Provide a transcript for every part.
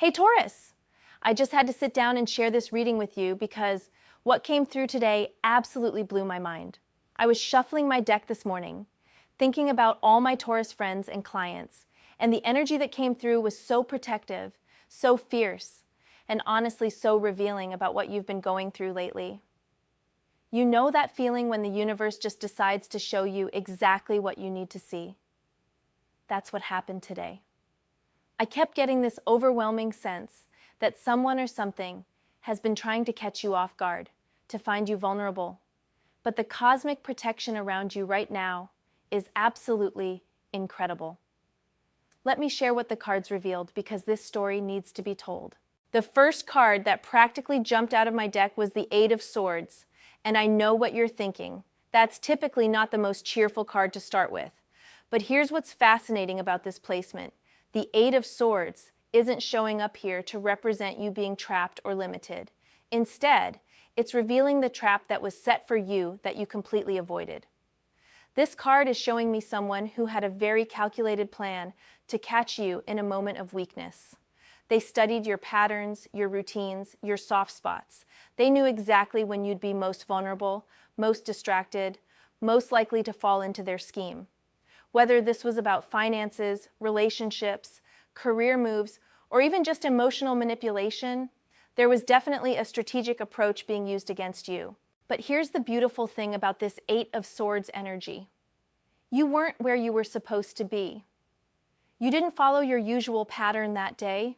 Hey Taurus! I just had to sit down and share this reading with you because what came through today absolutely blew my mind. I was shuffling my deck this morning, thinking about all my Taurus friends and clients, and the energy that came through was so protective, so fierce, and honestly so revealing about what you've been going through lately. You know that feeling when the universe just decides to show you exactly what you need to see. That's what happened today. I kept getting this overwhelming sense that someone or something has been trying to catch you off guard, to find you vulnerable. But the cosmic protection around you right now is absolutely incredible. Let me share what the cards revealed because this story needs to be told. The first card that practically jumped out of my deck was the Eight of Swords, and I know what you're thinking. That's typically not the most cheerful card to start with. But here's what's fascinating about this placement. The Eight of Swords isn't showing up here to represent you being trapped or limited. Instead, it's revealing the trap that was set for you that you completely avoided. This card is showing me someone who had a very calculated plan to catch you in a moment of weakness. They studied your patterns, your routines, your soft spots. They knew exactly when you'd be most vulnerable, most distracted, most likely to fall into their scheme. Whether this was about finances, relationships, career moves, or even just emotional manipulation, there was definitely a strategic approach being used against you. But here's the beautiful thing about this Eight of Swords energy. You weren't where you were supposed to be. You didn't follow your usual pattern that day.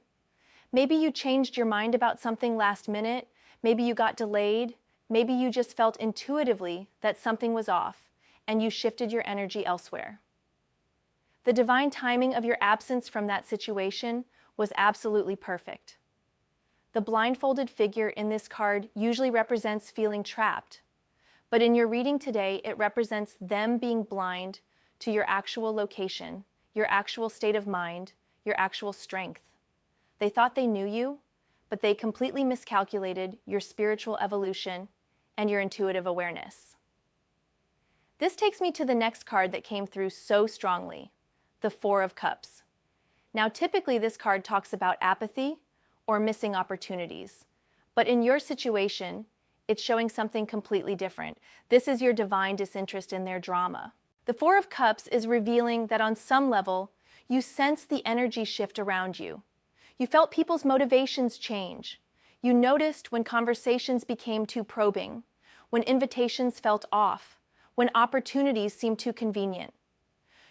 Maybe you changed your mind about something last minute. Maybe you got delayed. Maybe you just felt intuitively that something was off, and you shifted your energy elsewhere. The divine timing of your absence from that situation was absolutely perfect. The blindfolded figure in this card usually represents feeling trapped, but in your reading today, it represents them being blind to your actual location, your actual state of mind, your actual strength. They thought they knew you, but they completely miscalculated your spiritual evolution and your intuitive awareness. This takes me to the next card that came through so strongly. The Four of Cups. Now, typically this card talks about apathy or missing opportunities, but in your situation, it's showing something completely different. This is your divine disinterest in their drama. The Four of Cups is revealing that on some level, you sense the energy shift around you. You felt people's motivations change. You noticed when conversations became too probing, when invitations felt off, when opportunities seemed too convenient.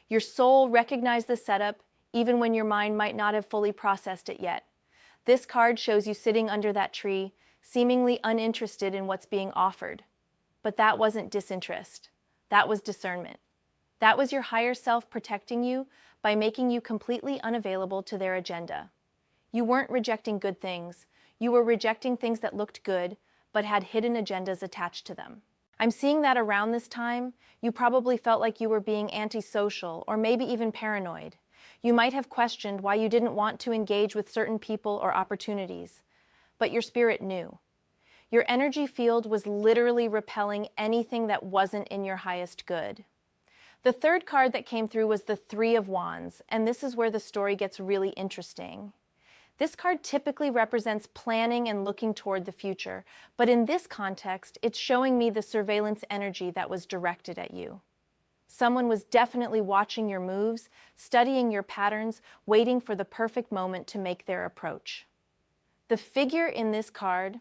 Your soul recognized the setup even when your mind might not have fully processed it yet. This card shows you sitting under that tree, seemingly uninterested in what's being offered. But that wasn't disinterest. That was discernment. That was your higher self protecting you by making you completely unavailable to their agenda. You weren't rejecting good things. You were rejecting things that looked good, but had hidden agendas attached to them. I'm seeing that around this time, you probably felt like you were being antisocial or maybe even paranoid. You might have questioned why you didn't want to engage with certain people or opportunities, but your spirit knew. Your energy field was literally repelling anything that wasn't in your highest good. The third card that came through was the Three of Wands, and this is where the story gets really interesting. This card typically represents planning and looking toward the future, but in this context, it's showing me the surveillance energy that was directed at you. Someone was definitely watching your moves, studying your patterns, waiting for the perfect moment to make their approach. The figure in this card,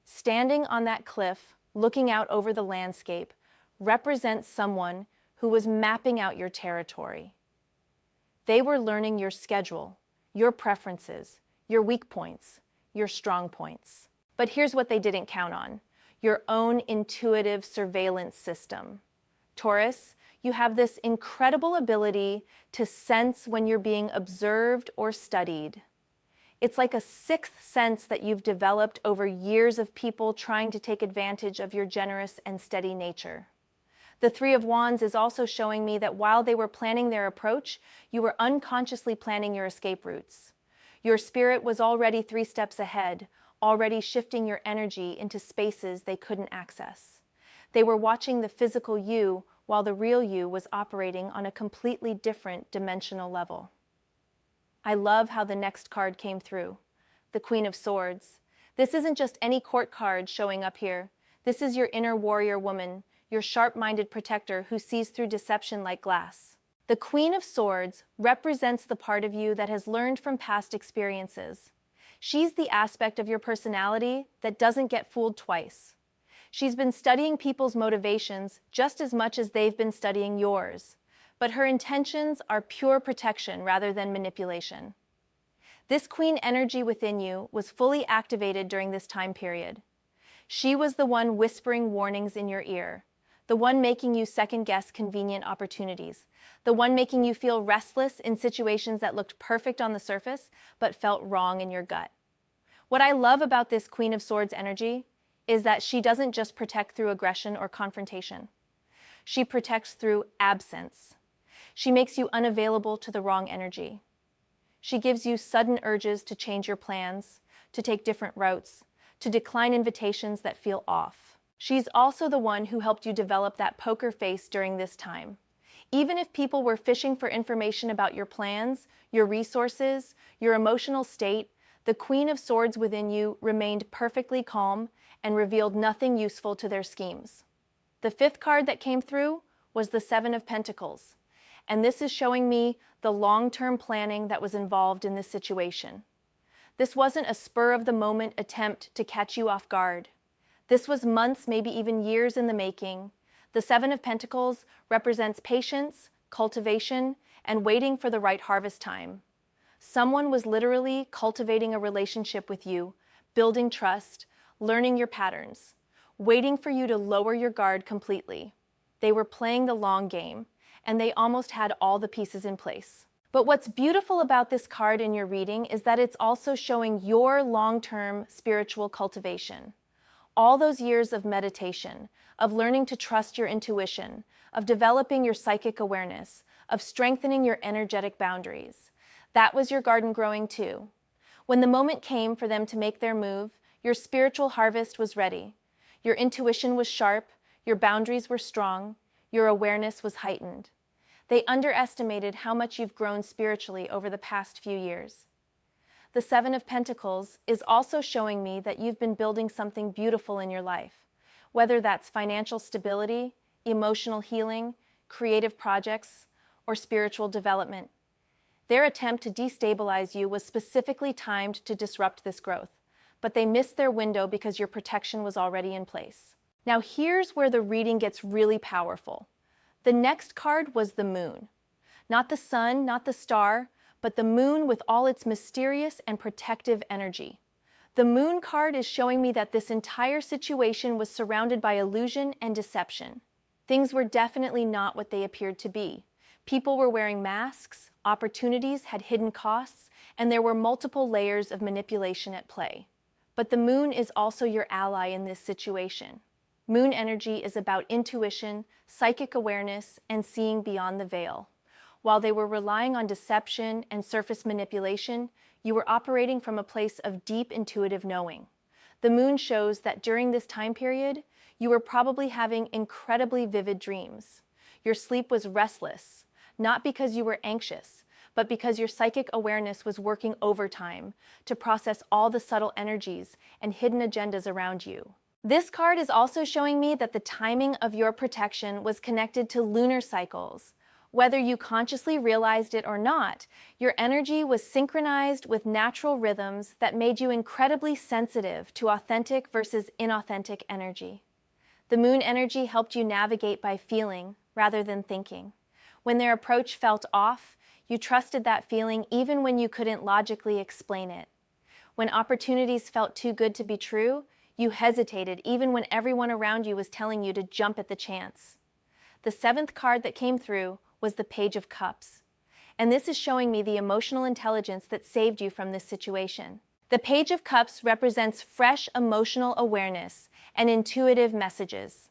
standing on that cliff, looking out over the landscape, represents someone who was mapping out your territory. They were learning your schedule, your preferences, your weak points, your strong points. But here's what they didn't count on: your own intuitive surveillance system. Taurus, you have this incredible ability to sense when you're being observed or studied. It's like a sixth sense that you've developed over years of people trying to take advantage of your generous and steady nature. The Three of Wands is also showing me that while they were planning their approach, you were unconsciously planning your escape routes. Your spirit was already 3 steps ahead, already shifting your energy into spaces they couldn't access. They were watching the physical you while the real you was operating on a completely different dimensional level. I love how the next card came through. the Queen of Swords. This isn't just any court card showing up here. This is your inner warrior woman, your sharp-minded protector who sees through deception like glass. The Queen of Swords represents the part of you that has learned from past experiences. She's the aspect of your personality that doesn't get fooled twice. She's been studying people's motivations just as much as they've been studying yours, but her intentions are pure protection rather than manipulation. This queen energy within you was fully activated during this time period. She was the one whispering warnings in your ear, the one making you second-guess convenient opportunities, the one making you feel restless in situations that looked perfect on the surface but felt wrong in your gut. What I love about this Queen of Swords energy is that she doesn't just protect through aggression or confrontation. She protects through absence. She makes you unavailable to the wrong energy. She gives you sudden urges to change your plans, to take different routes, to decline invitations that feel off. She's also the one who helped you develop that poker face during this time. Even if people were fishing for information about your plans, your resources, your emotional state, the Queen of Swords within you remained perfectly calm and revealed nothing useful to their schemes. The fifth card that came through was the Seven of Pentacles, and this is showing me the long-term planning that was involved in this situation. This wasn't a spur-of-the-moment attempt to catch you off guard. This was months, maybe even years in the making. The Seven of Pentacles represents patience, cultivation, and waiting for the right harvest time. Someone was literally cultivating a relationship with you, building trust, learning your patterns, waiting for you to lower your guard completely. They were playing the long game, and they almost had all the pieces in place. But what's beautiful about this card in your reading is that it's also showing your long-term spiritual cultivation. All those years of meditation, of learning to trust your intuition, of developing your psychic awareness, of strengthening your energetic boundaries. That was your garden growing too. When the moment came for them to make their move, your spiritual harvest was ready. Your intuition was sharp, your boundaries were strong, your awareness was heightened. They underestimated how much you've grown spiritually over the past few years. The Seven of Pentacles is also showing me that you've been building something beautiful in your life, whether that's financial stability, emotional healing, creative projects, or spiritual development. Their attempt to destabilize you was specifically timed to disrupt this growth, but they missed their window because your protection was already in place. Now here's where the reading gets really powerful. The next card was the Moon. Not the sun, not the star, but the Moon with all its mysterious and protective energy. The Moon card is showing me that this entire situation was surrounded by illusion and deception. Things were definitely not what they appeared to be. People were wearing masks, opportunities had hidden costs, and there were multiple layers of manipulation at play. But the Moon is also your ally in this situation. Moon energy is about intuition, psychic awareness, and seeing beyond the veil. While they were relying on deception and surface manipulation, you were operating from a place of deep intuitive knowing. The Moon shows that during this time period, you were probably having incredibly vivid dreams. Your sleep was restless, not because you were anxious, but because your psychic awareness was working overtime to process all the subtle energies and hidden agendas around you. This card is also showing me that the timing of your protection was connected to lunar cycles. Whether you consciously realized it or not, your energy was synchronized with natural rhythms that made you incredibly sensitive to authentic versus inauthentic energy. The Moon energy helped you navigate by feeling rather than thinking. When their approach felt off, you trusted that feeling even when you couldn't logically explain it. When opportunities felt too good to be true, you hesitated even when everyone around you was telling you to jump at the chance. The seventh card that came through was the Page of Cups. And this is showing me the emotional intelligence that saved you from this situation. The Page of Cups represents fresh emotional awareness and intuitive messages.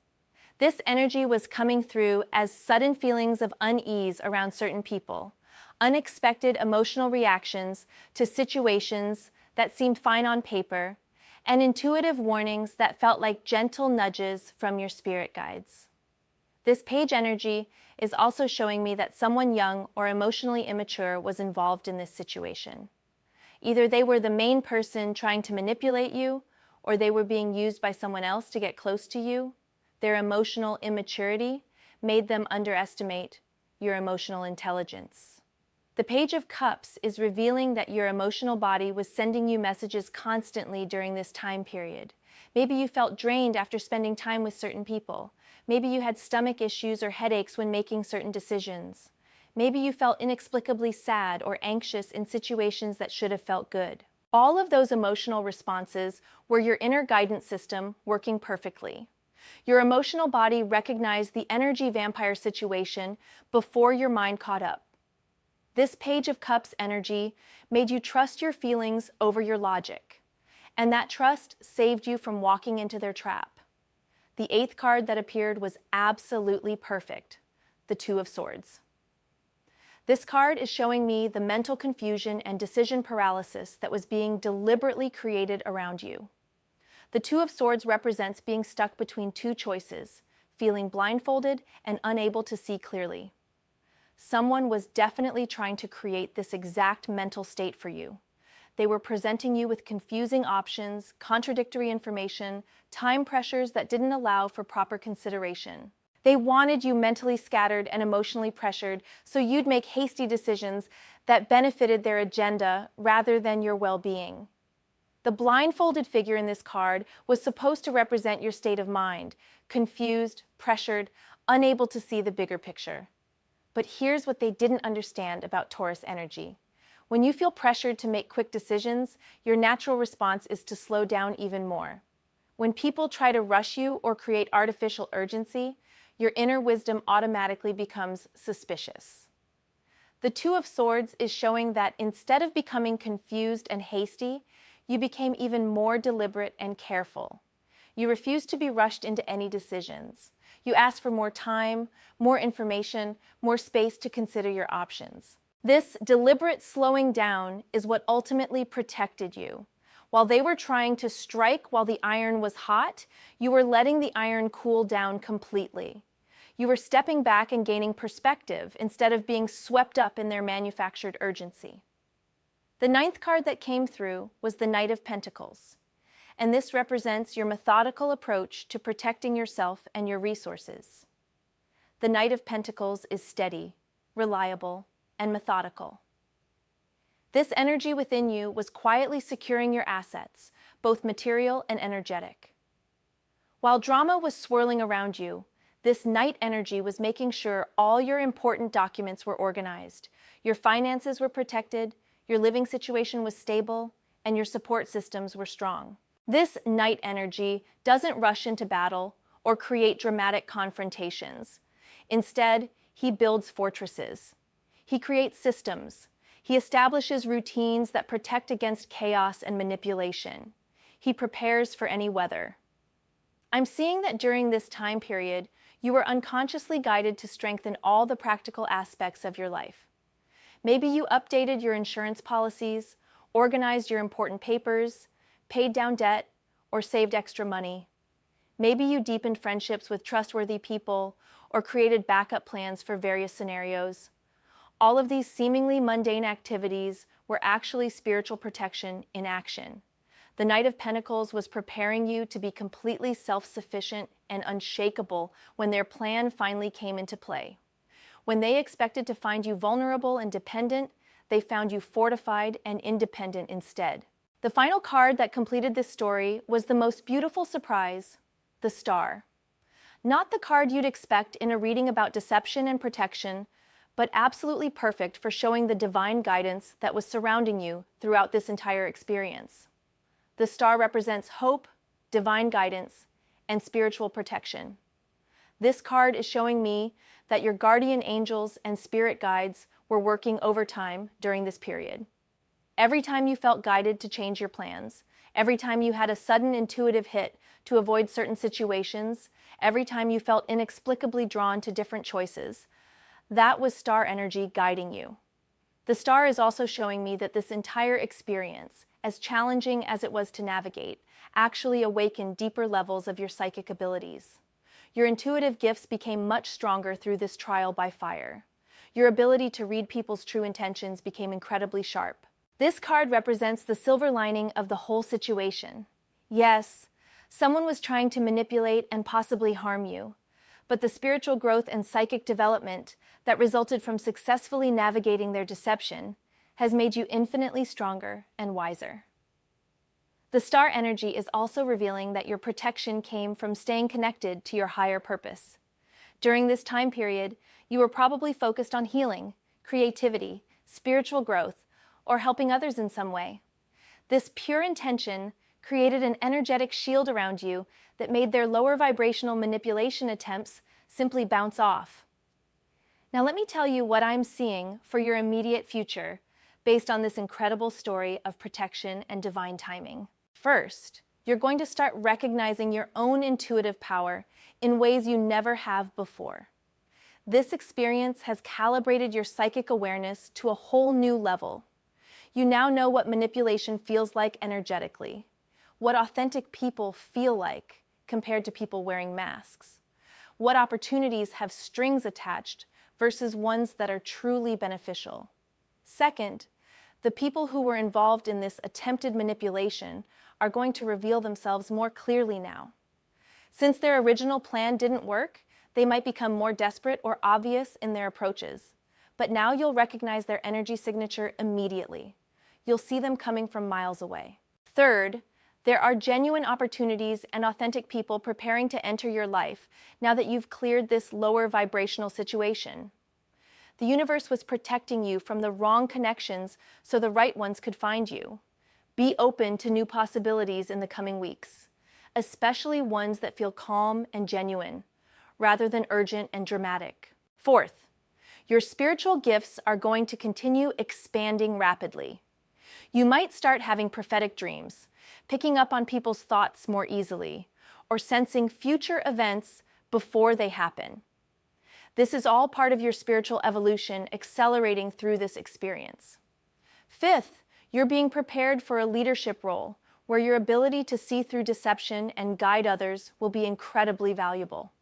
This energy was coming through as sudden feelings of unease around certain people, unexpected emotional reactions to situations that seemed fine on paper, and intuitive warnings that felt like gentle nudges from your spirit guides. This page energy is also showing me that someone young or emotionally immature was involved in this situation. Either they were the main person trying to manipulate you, or they were being used by someone else to get close to you. Their emotional immaturity made them underestimate your emotional intelligence. The Page of Cups is revealing that your emotional body was sending you messages constantly during this time period. Maybe you felt drained after spending time with certain people. Maybe you had stomach issues or headaches when making certain decisions. Maybe you felt inexplicably sad or anxious in situations that should have felt good. All of those emotional responses were your inner guidance system working perfectly. Your emotional body recognized the energy vampire situation before your mind caught up. This Page of Cups energy made you trust your feelings over your logic, and that trust saved you from walking into their trap. The 8th card that appeared was absolutely perfect, the Two of Swords. This card is showing me the mental confusion and decision paralysis that was being deliberately created around you. The Two of Swords represents being stuck between two choices, feeling blindfolded and unable to see clearly. Someone was definitely trying to create this exact mental state for you. They were presenting you with confusing options, contradictory information, time pressures that didn't allow for proper consideration. They wanted you mentally scattered and emotionally pressured so you'd make hasty decisions that benefited their agenda rather than your well-being. The blindfolded figure in this card was supposed to represent your state of mind, confused, pressured, unable to see the bigger picture. But here's what they didn't understand about Taurus energy. When you feel pressured to make quick decisions, your natural response is to slow down even more. When people try to rush you or create artificial urgency, your inner wisdom automatically becomes suspicious. The Two of Swords is showing that instead of becoming confused and hasty, you became even more deliberate and careful. You refused to be rushed into any decisions. You asked for more time, more information, more space to consider your options. This deliberate slowing down is what ultimately protected you. While they were trying to strike while the iron was hot, you were letting the iron cool down completely. You were stepping back and gaining perspective instead of being swept up in their manufactured urgency. The 9th card that came through was the Knight of Pentacles, and this represents your methodical approach to protecting yourself and your resources. The Knight of Pentacles is steady, reliable, and methodical. This energy within you was quietly securing your assets, both material and energetic. While drama was swirling around you, this Knight energy was making sure all your important documents were organized, your finances were protected, your living situation was stable, and your support systems were strong. This Knight energy doesn't rush into battle or create dramatic confrontations. Instead, he builds fortresses. He creates systems. He establishes routines that protect against chaos and manipulation. He prepares for any weather. I'm seeing that during this time period, you were unconsciously guided to strengthen all the practical aspects of your life. Maybe you updated your insurance policies, organized your important papers, paid down debt, or saved extra money. Maybe you deepened friendships with trustworthy people or created backup plans for various scenarios. All of these seemingly mundane activities were actually spiritual protection in action. The Knight of Pentacles was preparing you to be completely self-sufficient and unshakable when their plan finally came into play. When they expected to find you vulnerable and dependent, they found you fortified and independent instead. The final card that completed this story was the most beautiful surprise, the Star. Not the card you'd expect in a reading about deception and protection, but absolutely perfect for showing the divine guidance that was surrounding you throughout this entire experience. The Star represents hope, divine guidance, and spiritual protection. This card is showing me that your guardian angels and spirit guides were working overtime during this period. Every time you felt guided to change your plans, every time you had a sudden intuitive hit to avoid certain situations, every time you felt inexplicably drawn to different choices, that was Star energy guiding you. The Star is also showing me that this entire experience, as challenging as it was to navigate, actually awakened deeper levels of your psychic abilities. Your intuitive gifts became much stronger through this trial by fire. Your ability to read people's true intentions became incredibly sharp. This card represents the silver lining of the whole situation. Yes, someone was trying to manipulate and possibly harm you, but the spiritual growth and psychic development that resulted from successfully navigating their deception has made you infinitely stronger and wiser. The star energy is also revealing that your protection came from staying connected to your higher purpose. During this time period, you were probably focused on healing, creativity, spiritual growth, or helping others in some way. This pure intention created an energetic shield around you that made their lower vibrational manipulation attempts simply bounce off. Now let me tell you what I'm seeing for your immediate future based on this incredible story of protection and divine timing. First, you're going to start recognizing your own intuitive power in ways you never have before. This experience has calibrated your psychic awareness to a whole new level. You now know what manipulation feels like energetically, what authentic people feel like compared to people wearing masks, what opportunities have strings attached versus ones that are truly beneficial. Second, the people who were involved in this attempted manipulation are going to reveal themselves more clearly now. Since their original plan didn't work, they might become more desperate or obvious in their approaches. But now you'll recognize their energy signature immediately. You'll see them coming from miles away. Third, there are genuine opportunities and authentic people preparing to enter your life now that you've cleared this lower vibrational situation. The universe was protecting you from the wrong connections so the right ones could find you. Be open to new possibilities in the coming weeks, especially ones that feel calm and genuine, rather than urgent and dramatic. Fourth, your spiritual gifts are going to continue expanding rapidly. You might start having prophetic dreams, picking up on people's thoughts more easily, or sensing future events before they happen. This is all part of your spiritual evolution accelerating through this experience. Fifth, you're being prepared for a leadership role where your ability to see through deception and guide others will be incredibly valuable.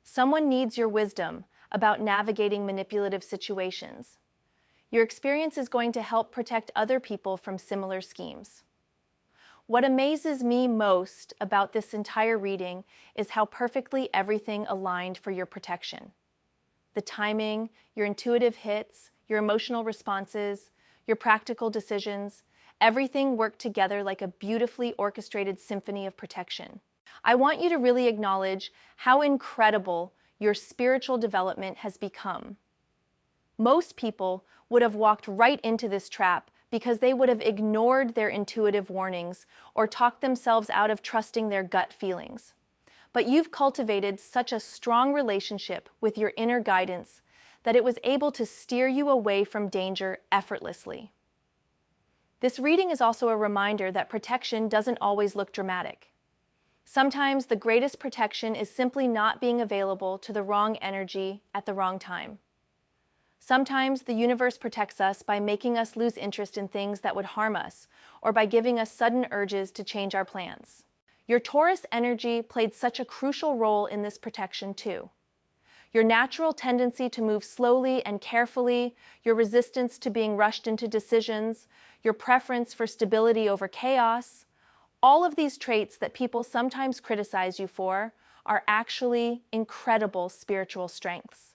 Someone needs your wisdom about navigating manipulative situations. Your experience is going to help protect other people from similar schemes. What amazes me most about this entire reading is how perfectly everything aligned for your protection. The timing, your intuitive hits, your emotional responses, your practical decisions, everything worked together like a beautifully orchestrated symphony of protection. I want you to really acknowledge how incredible your spiritual development has become. Most people would have walked right into this trap because they would have ignored their intuitive warnings or talked themselves out of trusting their gut feelings. But you've cultivated such a strong relationship with your inner guidance that it was able to steer you away from danger effortlessly. This reading is also a reminder that protection doesn't always look dramatic. Sometimes the greatest protection is simply not being available to the wrong energy at the wrong time. Sometimes the universe protects us by making us lose interest in things that would harm us, or by giving us sudden urges to change our plans. Your Taurus energy played such a crucial role in this protection too. Your natural tendency to move slowly and carefully, your resistance to being rushed into decisions, your preference for stability over chaos, all of these traits that people sometimes criticize you for are actually incredible spiritual strengths.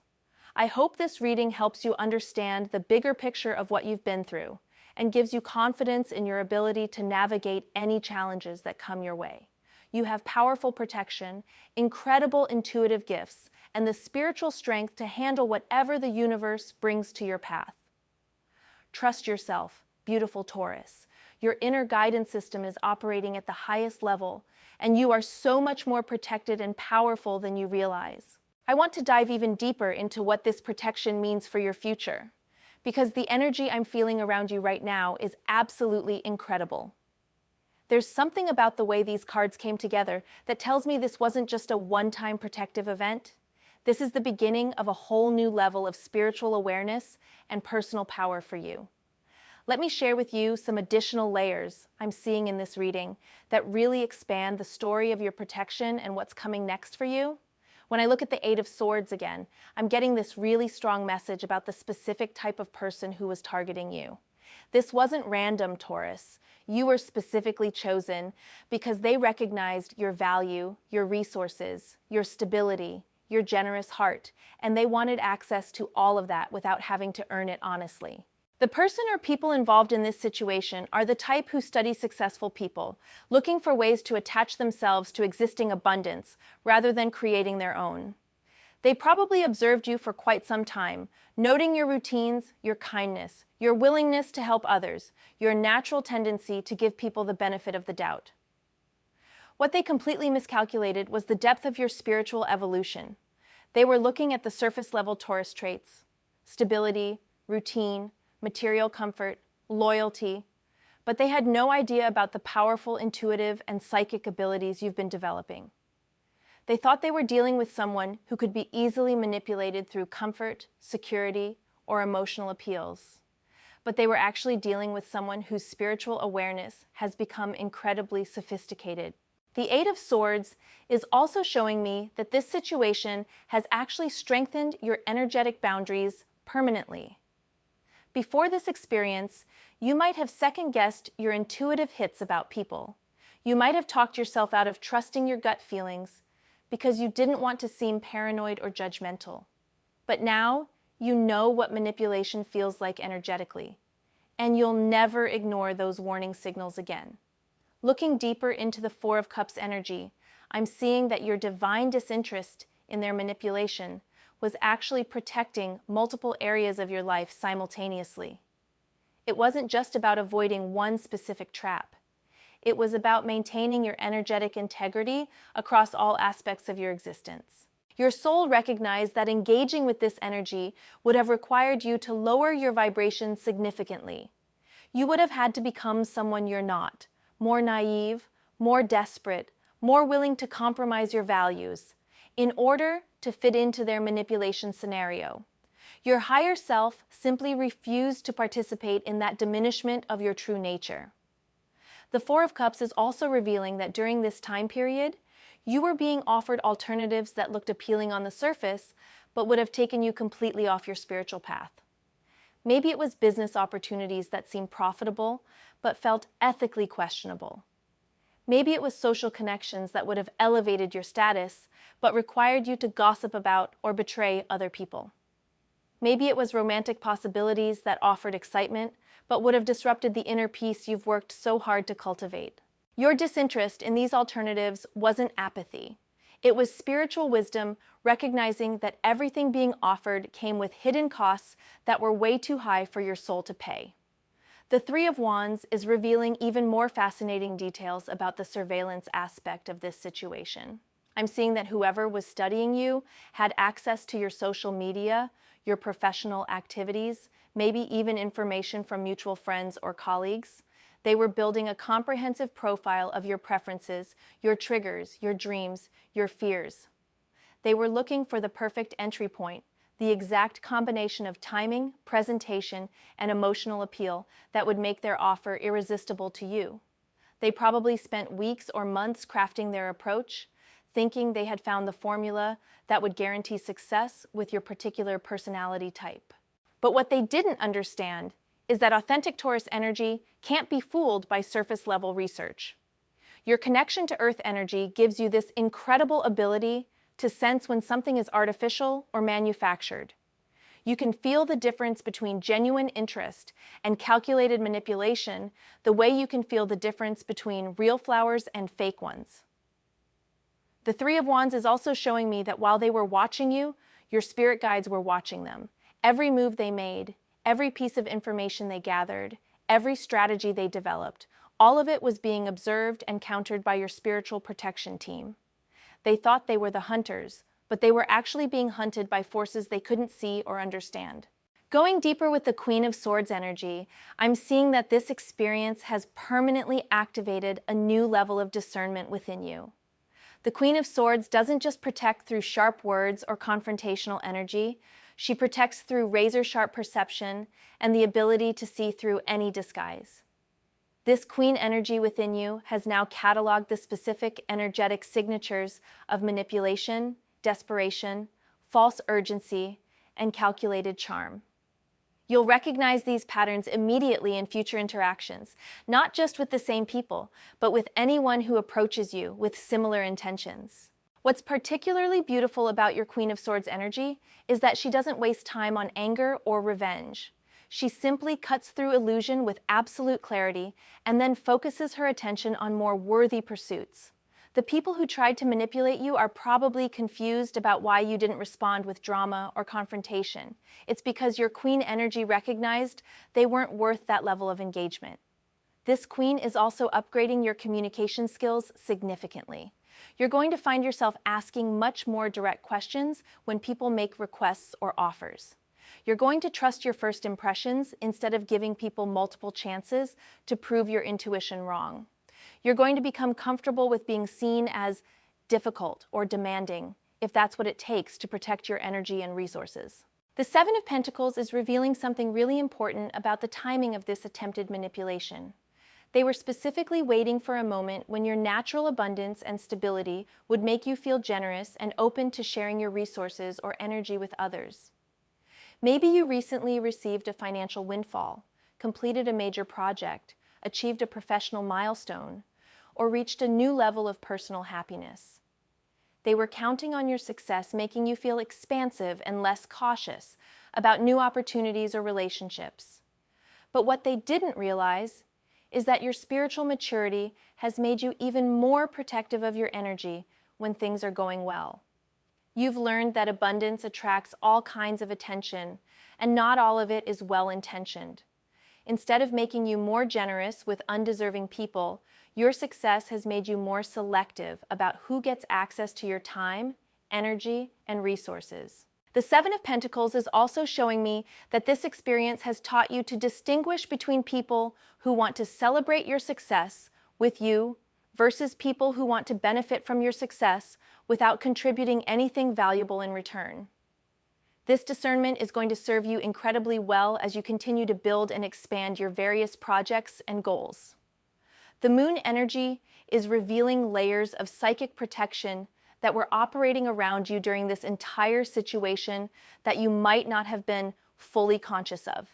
I hope this reading helps you understand the bigger picture of what you've been through and gives you confidence in your ability to navigate any challenges that come your way. You have powerful protection, incredible intuitive gifts, and the spiritual strength to handle whatever the universe brings to your path. Trust yourself, beautiful Taurus. Your inner guidance system is operating at the highest level, and you are so much more protected and powerful than you realize. I want to dive even deeper into what this protection means for your future, because the energy I'm feeling around you right now is absolutely incredible. There's something about the way these cards came together that tells me this wasn't just a one-time protective event. This is the beginning of a whole new level of spiritual awareness and personal power for you. Let me share with you some additional layers I'm seeing in this reading that really expand the story of your protection and what's coming next for you. When I look at the Eight of Swords again, I'm getting this really strong message about the specific type of person who was targeting you. This wasn't random, Taurus. You were specifically chosen because they recognized your value, your resources, your stability, your generous heart, and they wanted access to all of that without having to earn it honestly. The person or people involved in this situation are the type who study successful people, looking for ways to attach themselves to existing abundance rather than creating their own. They probably observed you for quite some time, noting your routines, your kindness, your willingness to help others, your natural tendency to give people the benefit of the doubt. What they completely miscalculated was the depth of your spiritual evolution. They were looking at the surface-level Taurus traits: stability, routine, material comfort, loyalty, but they had no idea about the powerful intuitive and psychic abilities you've been developing. They thought they were dealing with someone who could be easily manipulated through comfort, security, or emotional appeals. But they were actually dealing with someone whose spiritual awareness has become incredibly sophisticated. The Eight of Swords is also showing me that this situation has actually strengthened your energetic boundaries permanently. Before this experience, you might have second-guessed your intuitive hits about people. You might have talked yourself out of trusting your gut feelings because you didn't want to seem paranoid or judgmental. But now, you know what manipulation feels like energetically, and you'll never ignore those warning signals again. Looking deeper into the Four of Cups energy, I'm seeing that your divine disinterest in their manipulation was actually protecting multiple areas of your life simultaneously. It wasn't just about avoiding one specific trap. It was about maintaining your energetic integrity across all aspects of your existence. Your soul recognized that engaging with this energy would have required you to lower your vibration significantly. You would have had to become someone you're not, more naive, more desperate, more willing to compromise your values, in order to fit into their manipulation scenario. Your higher self simply refused to participate in that diminishment of your true nature. The Four of Cups is also revealing that during this time period, you were being offered alternatives that looked appealing on the surface, but would have taken you completely off your spiritual path. Maybe it was business opportunities that seemed profitable, but felt ethically questionable. Maybe it was social connections that would have elevated your status, but required you to gossip about or betray other people. Maybe it was romantic possibilities that offered excitement, but would have disrupted the inner peace you've worked so hard to cultivate. Your disinterest in these alternatives wasn't apathy. It was spiritual wisdom, recognizing that everything being offered came with hidden costs that were way too high for your soul to pay. The Three of Wands is revealing even more fascinating details about the surveillance aspect of this situation. I'm seeing that whoever was studying you had access to your social media, your professional activities, maybe even information from mutual friends or colleagues. They were building a comprehensive profile of your preferences, your triggers, your dreams, your fears. They were looking for the perfect entry point, the exact combination of timing, presentation, and emotional appeal that would make their offer irresistible to you. They probably spent weeks or months crafting their approach, thinking they had found the formula that would guarantee success with your particular personality type. But what they didn't understand is that authentic Taurus energy can't be fooled by surface-level research. Your connection to Earth energy gives you this incredible ability to sense when something is artificial or manufactured. You can feel the difference between genuine interest and calculated manipulation the way you can feel the difference between real flowers and fake ones. The Three of Wands is also showing me that while they were watching you, your spirit guides were watching them. Every move they made, every piece of information they gathered, every strategy they developed, all of it was being observed and countered by your spiritual protection team. They thought they were the hunters, but they were actually being hunted by forces they couldn't see or understand. Going deeper with the Queen of Swords energy, I'm seeing that this experience has permanently activated a new level of discernment within you. The Queen of Swords doesn't just protect through sharp words or confrontational energy, she protects through razor-sharp perception and the ability to see through any disguise. This Queen energy within you has now cataloged the specific energetic signatures of manipulation, desperation, false urgency, and calculated charm. You'll recognize these patterns immediately in future interactions, not just with the same people, but with anyone who approaches you with similar intentions. What's particularly beautiful about your Queen of Swords energy is that she doesn't waste time on anger or revenge. She simply cuts through illusion with absolute clarity and then focuses her attention on more worthy pursuits. The people who tried to manipulate you are probably confused about why you didn't respond with drama or confrontation. It's because your Queen energy recognized they weren't worth that level of engagement. This Queen is also upgrading your communication skills significantly. You're going to find yourself asking much more direct questions when people make requests or offers. You're going to trust your first impressions instead of giving people multiple chances to prove your intuition wrong. You're going to become comfortable with being seen as difficult or demanding, if that's what it takes to protect your energy and resources. The Seven of Pentacles is revealing something really important about the timing of this attempted manipulation. They were specifically waiting for a moment when your natural abundance and stability would make you feel generous and open to sharing your resources or energy with others. Maybe you recently received a financial windfall, completed a major project, achieved a professional milestone, or reached a new level of personal happiness. They were counting on your success, making you feel expansive and less cautious about new opportunities or relationships. But what they didn't realize is that your spiritual maturity has made you even more protective of your energy when things are going well. You've learned that abundance attracts all kinds of attention, and not all of it is well-intentioned. Instead of making you more generous with undeserving people, your success has made you more selective about who gets access to your time, energy, and resources. The Seven of Pentacles is also showing me that this experience has taught you to distinguish between people who want to celebrate your success with you versus people who want to benefit from your success without contributing anything valuable in return. This discernment is going to serve you incredibly well as you continue to build and expand your various projects and goals. The Moon energy is revealing layers of psychic protection that were operating around you during this entire situation that you might not have been fully conscious of.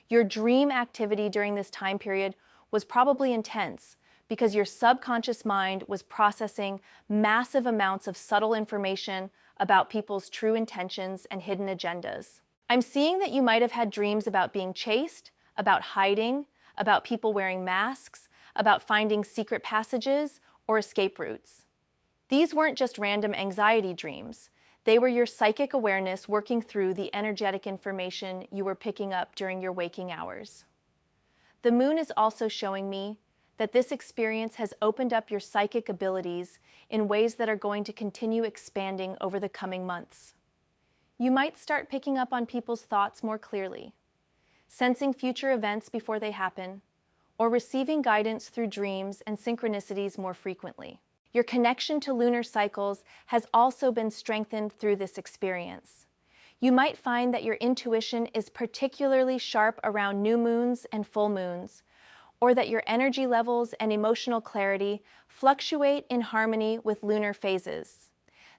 Your dream activity during this time period was probably intense because your subconscious mind was processing massive amounts of subtle information about people's true intentions and hidden agendas. I'm seeing that you might have had dreams about being chased, about hiding, about people wearing masks, about finding secret passages or escape routes. These weren't just random anxiety dreams. They were your psychic awareness working through the energetic information you were picking up during your waking hours. The Moon is also showing me that this experience has opened up your psychic abilities in ways that are going to continue expanding over the coming months. You might start picking up on people's thoughts more clearly, sensing future events before they happen, or receiving guidance through dreams and synchronicities more frequently. Your connection to lunar cycles has also been strengthened through this experience. You might find that your intuition is particularly sharp around new moons and full moons, or that your energy levels and emotional clarity fluctuate in harmony with lunar phases.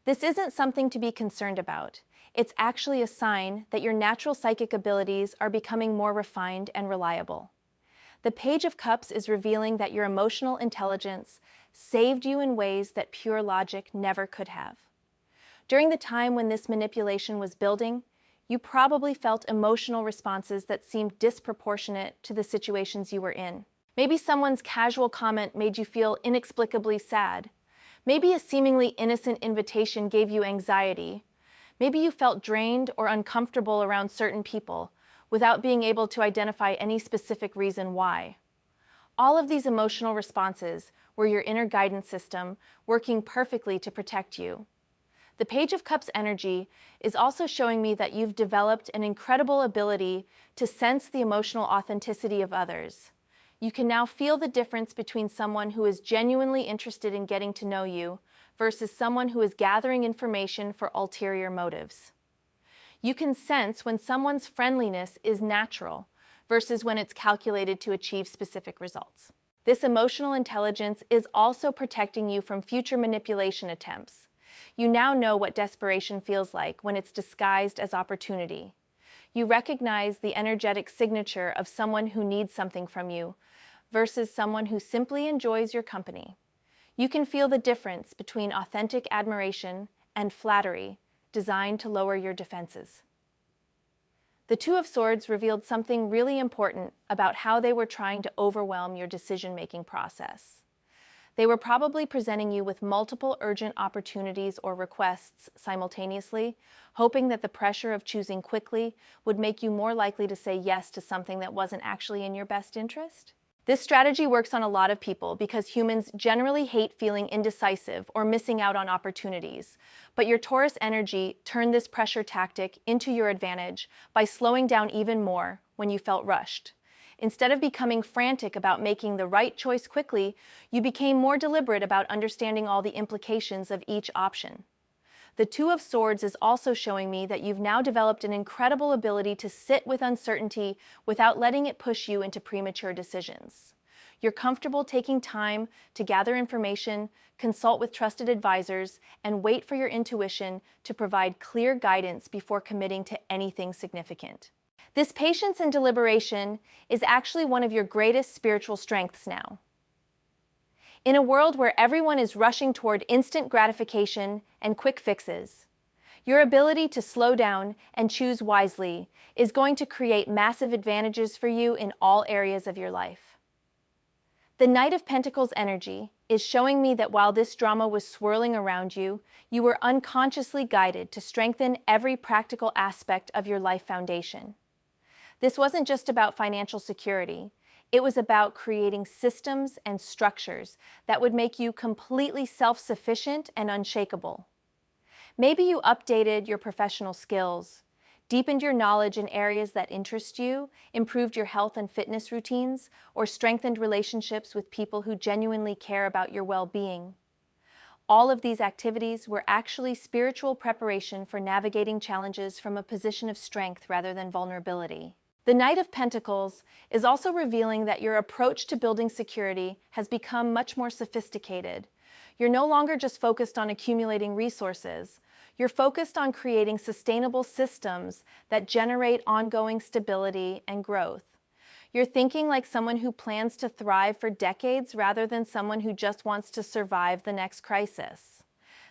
This isn't something to be concerned about. It's actually a sign that your natural psychic abilities are becoming more refined and reliable. The Page of Cups is revealing that your emotional intelligence saved you in ways that pure logic never could have. During the time when this manipulation was building, you probably felt emotional responses that seemed disproportionate to the situations you were in. Maybe someone's casual comment made you feel inexplicably sad. Maybe a seemingly innocent invitation gave you anxiety. Maybe you felt drained or uncomfortable around certain people without being able to identify any specific reason why. All of these emotional responses were your inner guidance system working perfectly to protect you. The Page of Cups energy is also showing me that you've developed an incredible ability to sense the emotional authenticity of others. You can now feel the difference between someone who is genuinely interested in getting to know you versus someone who is gathering information for ulterior motives. You can sense when someone's friendliness is natural versus when it's calculated to achieve specific results. This emotional intelligence is also protecting you from future manipulation attempts. You now know what desperation feels like when it's disguised as opportunity. You recognize the energetic signature of someone who needs something from you versus someone who simply enjoys your company. You can feel the difference between authentic admiration and flattery designed to lower your defenses. The Two of Swords revealed something really important about how they were trying to overwhelm your decision-making process. They were probably presenting you with multiple urgent opportunities or requests simultaneously, hoping that the pressure of choosing quickly would make you more likely to say yes to something that wasn't actually in your best interest. This strategy works on a lot of people because humans generally hate feeling indecisive or missing out on opportunities. But your Taurus energy turned this pressure tactic into your advantage by slowing down even more when you felt rushed. Instead of becoming frantic about making the right choice quickly, you became more deliberate about understanding all the implications of each option. The Two of Swords is also showing me that you've now developed an incredible ability to sit with uncertainty without letting it push you into premature decisions. You're comfortable taking time to gather information, consult with trusted advisors, and wait for your intuition to provide clear guidance before committing to anything significant. This patience and deliberation is actually one of your greatest spiritual strengths now. In a world where everyone is rushing toward instant gratification and quick fixes, your ability to slow down and choose wisely is going to create massive advantages for you in all areas of your life. The Knight of Pentacles energy is showing me that while this drama was swirling around you, you were unconsciously guided to strengthen every practical aspect of your life foundation. This wasn't just about financial security. It was about creating systems and structures that would make you completely self-sufficient and unshakable. Maybe you updated your professional skills, deepened your knowledge in areas that interest you, improved your health and fitness routines, or strengthened relationships with people who genuinely care about your well-being. All of these activities were actually spiritual preparation for navigating challenges from a position of strength rather than vulnerability. The Knight of Pentacles is also revealing that your approach to building security has become much more sophisticated. You're no longer just focused on accumulating resources. You're focused on creating sustainable systems that generate ongoing stability and growth. You're thinking like someone who plans to thrive for decades rather than someone who just wants to survive the next crisis.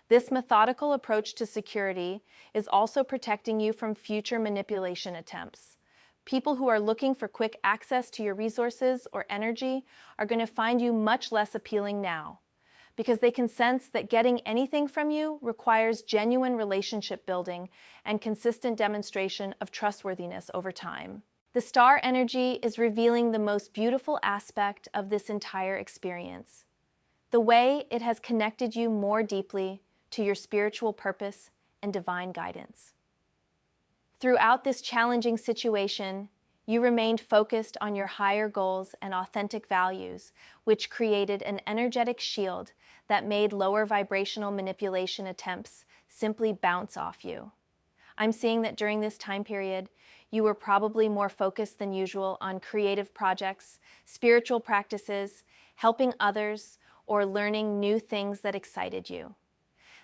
This methodical approach to security is also protecting you from future manipulation attempts. People who are looking for quick access to your resources or energy are going to find you much less appealing now, because they can sense that getting anything from you requires genuine relationship building and consistent demonstration of trustworthiness over time. The Star energy is revealing the most beautiful aspect of this entire experience, the way it has connected you more deeply to your spiritual purpose and divine guidance. Throughout this challenging situation, you remained focused on your higher goals and authentic values, which created an energetic shield that made lower vibrational manipulation attempts simply bounce off you. I'm seeing that during this time period, you were probably more focused than usual on creative projects, spiritual practices, helping others, or learning new things that excited you.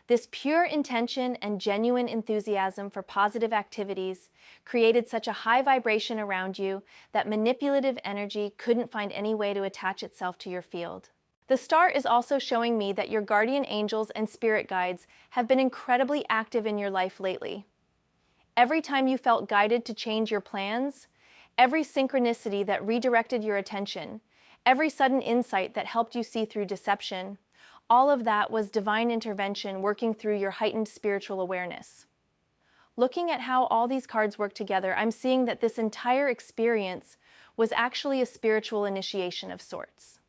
This pure intention and genuine enthusiasm for positive activities created such a high vibration around you that manipulative energy couldn't find any way to attach itself to your field. The Star is also showing me that your guardian angels and spirit guides have been incredibly active in your life lately. Every time you felt guided to change your plans, every synchronicity that redirected your attention, every sudden insight that helped you see through deception, all of that was divine intervention working through your heightened spiritual awareness. Looking at how all these cards work together, I'm seeing that this entire experience was actually a spiritual initiation of sorts.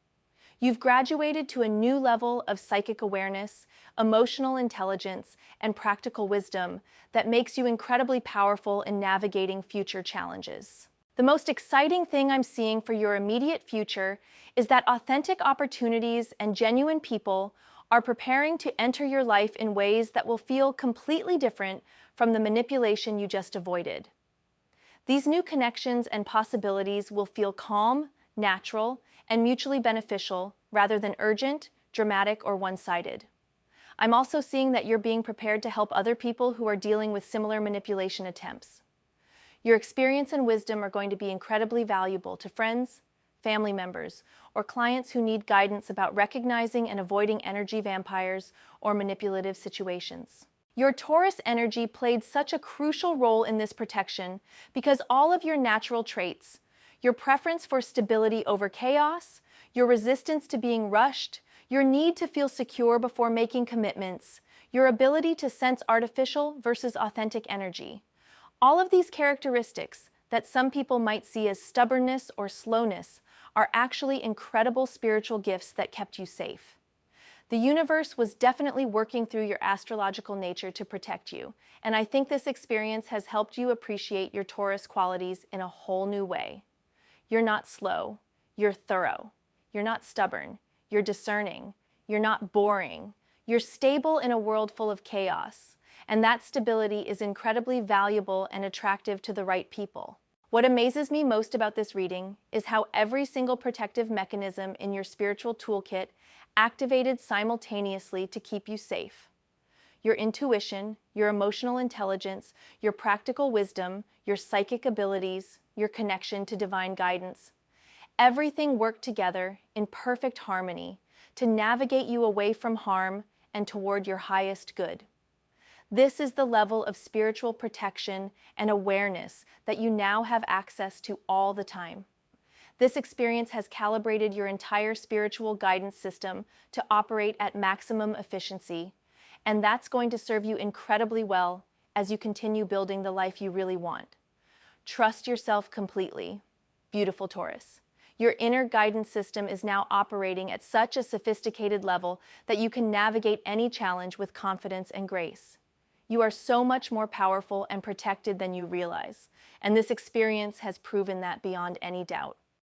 You've graduated to a new level of psychic awareness, emotional intelligence, and practical wisdom that makes you incredibly powerful in navigating future challenges. The most exciting thing I'm seeing for your immediate future is that authentic opportunities and genuine people are preparing to enter your life in ways that will feel completely different from the manipulation you just avoided. These new connections and possibilities will feel calm, natural, and mutually beneficial rather than urgent, dramatic, or one-sided. I'm also seeing that you're being prepared to help other people who are dealing with similar manipulation attempts. Your experience and wisdom are going to be incredibly valuable to friends, family members, or clients who need guidance about recognizing and avoiding energy vampires or manipulative situations. Your Taurus energy played such a crucial role in this protection because all of your natural traits, your preference for stability over chaos, your resistance to being rushed, your need to feel secure before making commitments, your ability to sense artificial versus authentic energy. All of these characteristics that some people might see as stubbornness or slowness are actually incredible spiritual gifts that kept you safe. The universe was definitely working through your astrological nature to protect you, and I think this experience has helped you appreciate your Taurus qualities in a whole new way. You're not slow, you're thorough. You're not stubborn, you're discerning. You're not boring. You're stable in a world full of chaos, and that stability is incredibly valuable and attractive to the right people. What amazes me most about this reading is how every single protective mechanism in your spiritual toolkit activated simultaneously to keep you safe. Your intuition, your emotional intelligence, your practical wisdom, your psychic abilities, your connection to divine guidance. Everything worked together in perfect harmony to navigate you away from harm and toward your highest good. This is the level of spiritual protection and awareness that you now have access to all the time. This experience has calibrated your entire spiritual guidance system to operate at maximum efficiency, and that's going to serve you incredibly well as you continue building the life you really want. Trust yourself completely. Beautiful Taurus. Your inner guidance system is now operating at such a sophisticated level that you can navigate any challenge with confidence and grace. You are so much more powerful and protected than you realize, and this experience has proven that beyond any doubt.